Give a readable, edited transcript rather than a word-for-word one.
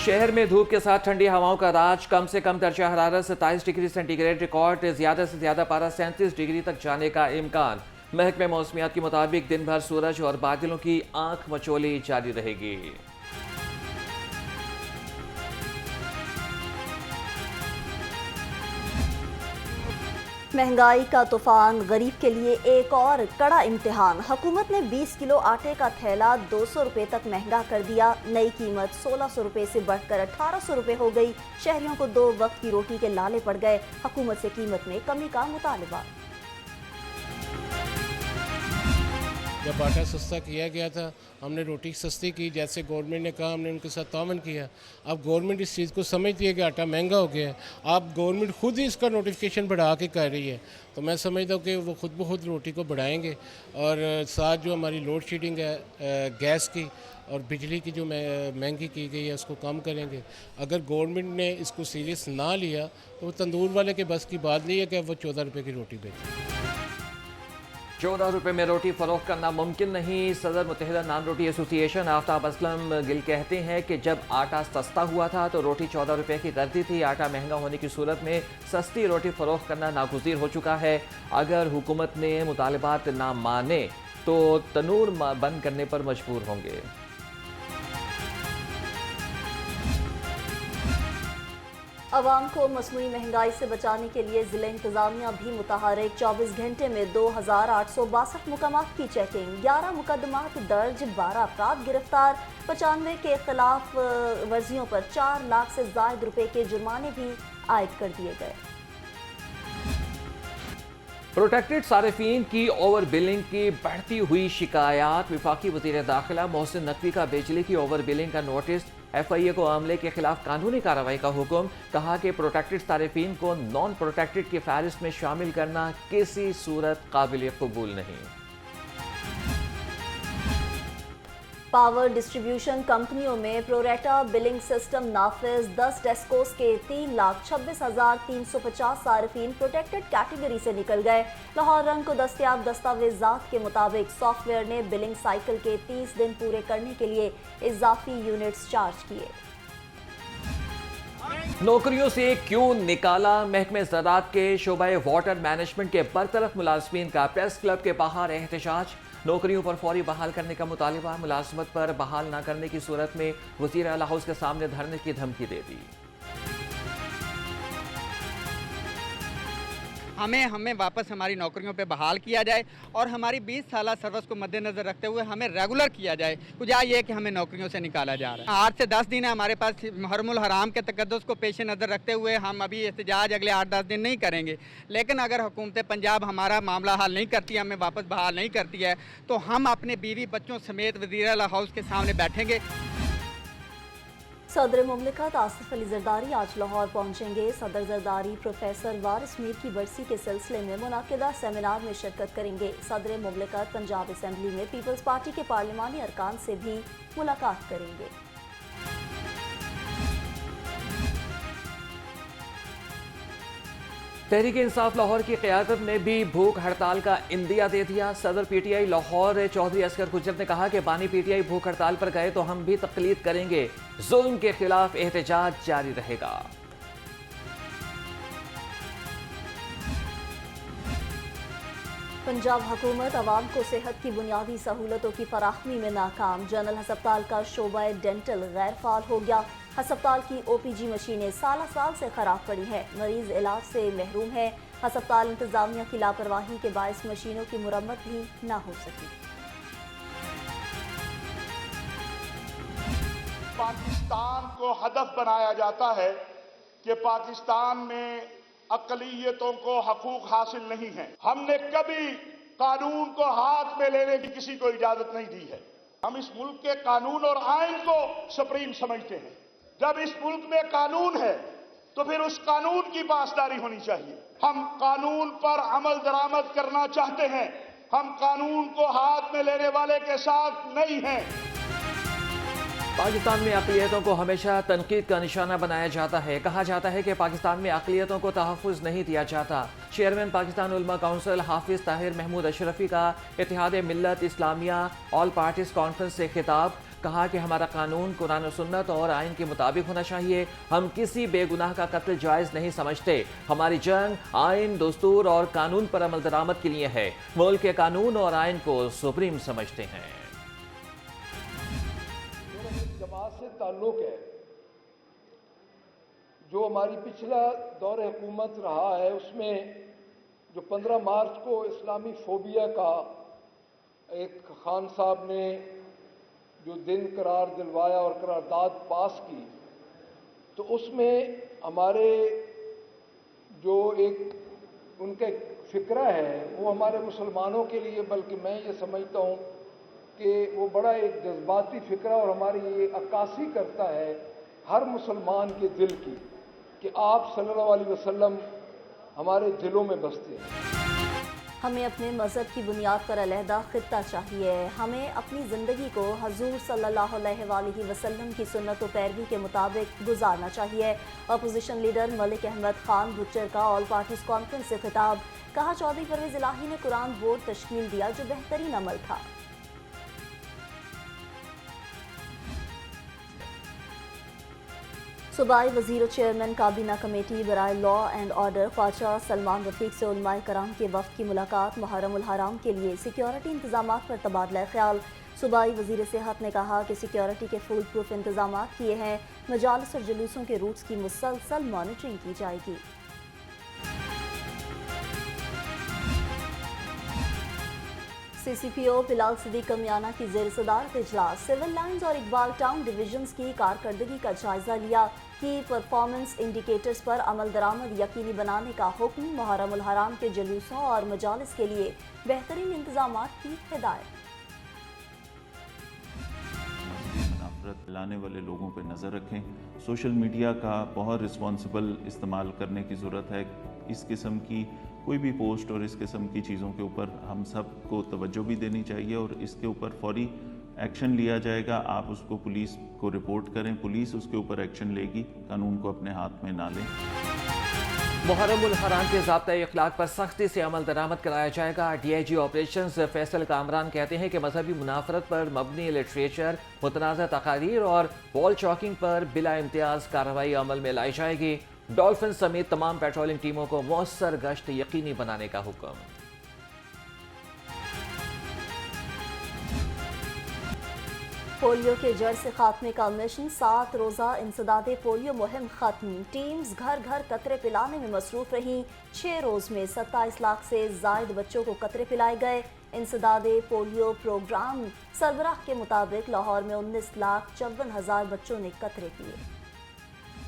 शहर में धूप के साथ ठंडी हवाओं का राज। कम से कम दर्जा हरारत 27 डिग्री सेंटीग्रेड रिकॉर्ड, ज्यादा से ज्यादा पारा 37 डिग्री तक जाने का इम्कान। महकमे मौसमियात के मुताबिक दिन भर सूरज और बादलों की आंख मचोली जारी रहेगी। महंगाई का तूफान गरीब के लिए एक और कड़ा इम्तिहान। हुकूमत ने 20 किलो आटे का थैला 200 रुपए तक महंगा कर दिया। नई कीमत 1600 रुपए से बढ़कर 1800 रुपए हो गई। शहरियों को 2 वक्त की रोटी के लाले पड़ गए। हुकूमत से कीमत में कमी का मुतालबा। जब आटा सस्ता किया गया था हमने रोटी सस्ती की, जैसे गवर्नमेंट ने कहा हमने उनके साथ तावन किया। अब गवर्नमेंट इस चीज़ को समझती है कि आटा महंगा हो गया है, अब गवर्नमेंट खुद ही इसका नोटिफिकेशन बढ़ा के कर रही है। तो मैं समझता हूँ कि वो खुद ब खुद रोटी को बढ़ाएंगे और साथ जो हमारी लोड शेडिंग है गैस की और बिजली की जो महंगी की गई है उसको कम करेंगे। अगर गवर्नमेंट ने इसको सीरियस ना लिया तो वो तंदूर वाले के बस की बात नहीं है कि वो 14 रुपये की रोटी बेचें। 14 रुपए में रोटी फरोख्त करना मुमकिन नहीं। सदर मुत्तहिदा नान रोटी एसोसिएशन आफ्ताब असलम गिल कहते हैं कि जब आटा सस्ता हुआ था तो रोटी 14 रुपए की करती थी। आटा महंगा होने की सूरत में सस्ती रोटी फरोख्त करना नागुज़ीर हो चुका है। अगर हुकूमत ने मुतालबात ना माने तो तनूर बंद करने पर मजबूर होंगे। अवाम को मसनूई महंगाई से बचाने के लिए ज़िला इंतज़ामिया भी मुतहरिक। 24 घंटे में 2862 मुकम्मत की चेकिंग, 11 मुकदमात दर्ज, 12 अफराद गिरफ्तार। 95 के खिलाफ वर्जियों पर 4 लाख से ज़ायद रुपए के जुर्माने भी आयद कर दिए गए। प्रोटेक्टेड सारिफीन की ओवर बिलिंग की बढ़ती हुई शिकायत। वफाकी वज़ीर दाखिला मोहसिन नकवी का बिजली की ओवर बिलिंग का नोटिस। FIA को अमले के खिलाफ कानूनी कार्रवाई का हुक्म। कहा कि प्रोटेक्टेड सारिफीन को नॉन प्रोटेक्टेड की फहरिस्त में शामिल करना किसी सूरत काबिल कबूल नहीं। पावर डिस्ट्रीब्यूशन कंपनियों में प्रोरेटा बिलिंग सिस्टम नाफिज। 10 डेस्कोस के 3,26,350 सार्फिन प्रोटेक्टेड कैटेगरी से निकल गए। लाहौर रंग को दस्तयाब दस्तावेजात के मुताबिक सॉफ्टवेयर ने बिलिंग साइकिल के 30 दिन पूरे करने के लिए इजाफी यूनिट्स चार्ज किए। नौकरियों से क्यों निकाला? महकमे ज़राअत के शोबे वाटर मैनेजमेंट के बरतरफ मुलाजमीन का प्रेस क्लब के बाहर एहतजाज। नौकरियों पर फौरी बहाल करने का मुतालिबा। मुलाजमत पर बहाल न करने की सूरत में वज़ीर आला हाउस के सामने धरने की धमकी दे दी। हमें वापस हमारी नौकरियों पे बहाल किया जाए और हमारी 20 साल सर्विस को मद्देनज़र रखते हुए हमें रेगुलर किया जाए। कुछ ये कि हमें नौकरियों से निकाला जा रहा है। 8 से 10 दिन है हमारे पास। मुहर्रमुल हराम के तकद्दुस को पेश नज़र रखते हुए हम अभी एहतजाज अगले 8-10 दिन नहीं करेंगे। लेकिन अगर हुकूमत पंजाब हमारा मामला हल नहीं करती है, हमें वापस बहाल नहीं करती है, तो हम अपने बीवी बच्चों समेत वज़ीर आला हाउस के सामने बैठेंगे। सदर मुमलिकत आसिफ अली जरदारी आज लाहौर पहुंचेंगे। सदर जरदारी प्रोफेसर वारिस मीर की बरसी के सिलसिले में मुनाकिदा सेमिनार में शिरकत करेंगे। सदर मुमलिकत पंजाब असम्बली में पीपल्स पार्टी के पार्लिमानी अरकान से भी मुलाकात करेंगे। तहरीक इंसाफ लाहौर की क़यादत ने भी भूख हड़ताल का इंदिया दे दिया। सदर PTI लाहौर चौधरी असगर गुजर ने कहा कि बानी PTI भूख हड़ताल पर गए तो हम भी तकलीद करेंगे। जुल्म के खिलाफ एहतजाज जारी रहेगा। पंजाब हुकूमत अवाम को सेहत की बुनियादी सहूलतों की फराहमी में नाकाम। जनरल हस्पताल का शोबा डेंटल गैर फाल हो गया। हस्पताल की OPG मशीनें साल से खराब पड़ी है। मरीज इलाज से महरूम है। हस्पताल इंतजामिया की लापरवाही के बायस मशीनों की मुरम्मत भी ना हो सकी। पाकिस्तान को हदफ बनाया जाता है कि पाकिस्तान में अक़लियतों को हकूक हासिल नहीं है। हमने कभी कानून को हाथ में लेने की किसी को इजाजत नहीं दी है। हम इस मुल्क के कानून और आइन को सुप्रीम समझते हैं। जब इस मुल्क में कानून है तो फिर उस कानून की पासदारी होनी चाहिए। हम कानून पर अमल दरामद करना चाहते हैं। हम कानून को हाथ में लेने वाले के साथ नहीं हैं। पाकिस्तान में अक़लियतों को हमेशा तनकीद का निशाना बनाया जाता है। कहा जाता है कि पाकिस्तान में अक़लियतों को तहफ़्फ़ुज़ नहीं दिया जाता। चेयरमैन पाकिस्तान उलमा काउंसिल हाफिज़ ताहिर महमूद अशरफी का इत्तेहाद मिल्लत इस्लामिया ऑल पार्टीज़ कॉन्फ्रेंस से खिताब। کہا کہ ہمارا قانون قرآن و سنت اور آئین کے مطابق ہونا چاہیے. ہم کسی بے گناہ کا قتل جائز نہیں سمجھتے. ہماری جنگ آئین، دستور اور قانون پر عمل درآمد کے لیے ہے. ملک کے قانون اور آئین کو سپریم سمجھتے ہیں. جماعت سے تعلق ہے، جو ہماری پچھلا دور حکومت رہا ہے، اس میں جو 15 مارچ کو اسلامی فوبیا کا ایک خان صاحب نے جو دن قرار دلوایا اور قرارداد پاس کی، تو اس میں ہمارے جو ایک ان کا فکرہ ہے وہ ہمارے مسلمانوں کے لیے، بلکہ میں یہ سمجھتا ہوں کہ وہ بڑا ایک جذباتی فکرہ اور ہماری یہ عکاسی کرتا ہے ہر مسلمان کے دل کی کہ آپ صلی اللہ علیہ وسلم ہمارے دلوں میں بستے ہیں. ہمیں اپنے مذہب کی بنیاد پر علیحدہ خطہ چاہیے. ہمیں اپنی زندگی کو حضور صلی اللہ علیہ وآلہ وسلم کی سنت و پیروی کے مطابق گزارنا چاہیے. Opposition leader Malik Ahmad Khan Butcher کا آل پارٹیز کانفرنس سے خطاب. کہا چودھری پرویز الہی نے قرآن بورڈ تشکیل دیا جو بہترین عمل تھا. صوبائی وزیر و چیئرمین کابینہ کمیٹی برائے لا اینڈ آرڈر خواجہ سلمان رفیق سے علماء کرام کے وفد کی ملاقات. محرم الحرام کے لیے سیکیورٹی انتظامات پر تبادلہ خیال. صوبائی وزیر صحت نے کہا کہ سیکیورٹی کے فول پروف انتظامات کیے ہیں. مجالس اور جلوسوں کے روٹس کی مسلسل مانیٹرنگ کی جائے گی. سی سی پی او بلال صدیق کمیانہ کی زیر صدارت اجلاس. سول لائنز اور اقبال ٹاؤن ڈویژنز کی کارکردگی کا جائزہ لیا. کی پرفارمنس انڈیکیٹرز پر عمل درآمد یقینی بنانے کا حکم. محرم الحرام کے جلوسوں اور مجالس کے لیے بہترین انتظامات کی ہدایت. منافرت پھیلانے والے لوگوں پہ نظر رکھیں. سوشل میڈیا کا بہت رسپانسبل استعمال کرنے کی ضرورت ہے. اس قسم کی کوئی بھی پوسٹ اور اس قسم کی چیزوں کے اوپر ہم سب کو توجہ بھی دینی چاہیے اور اس کے اوپر فوری ایکشن لیا جائے گا. آپ اس کو پولیس کو رپورٹ کریں، پولیس اس کے اوپر ایکشن لے گی. قانون کو اپنے ہاتھ میں نہ لیں. محرم الحرام کے ضابطۂ اخلاق پر سختی سے عمل درآمد کرایا جائے گا. D I G operations Faisal Kamran کہتے ہیں کہ مذہبی منافرت پر مبنی لٹریچر، متنازع تقاریر اور وال چاکنگ پر بلا امتیاز کارروائی عمل میں لائی جائے گی. ڈولفن سمیت تمام پیٹرولنگ ٹیموں کو مؤثر گشت یقینی بنانے کا حکم. پولیو کے جڑ سے خاتمے کا مشن. 7 روزہ انسداد پولیو مہم ختم. ٹیمز گھر گھر قطرے پلانے میں مصروف رہیں. 6 روز میں 27 لاکھ سے زائد بچوں کو قطرے پلائے گئے. انسداد پولیو پروگرام سربراہ کے مطابق لاہور میں 19,54,000 بچوں نے قطرے پیے.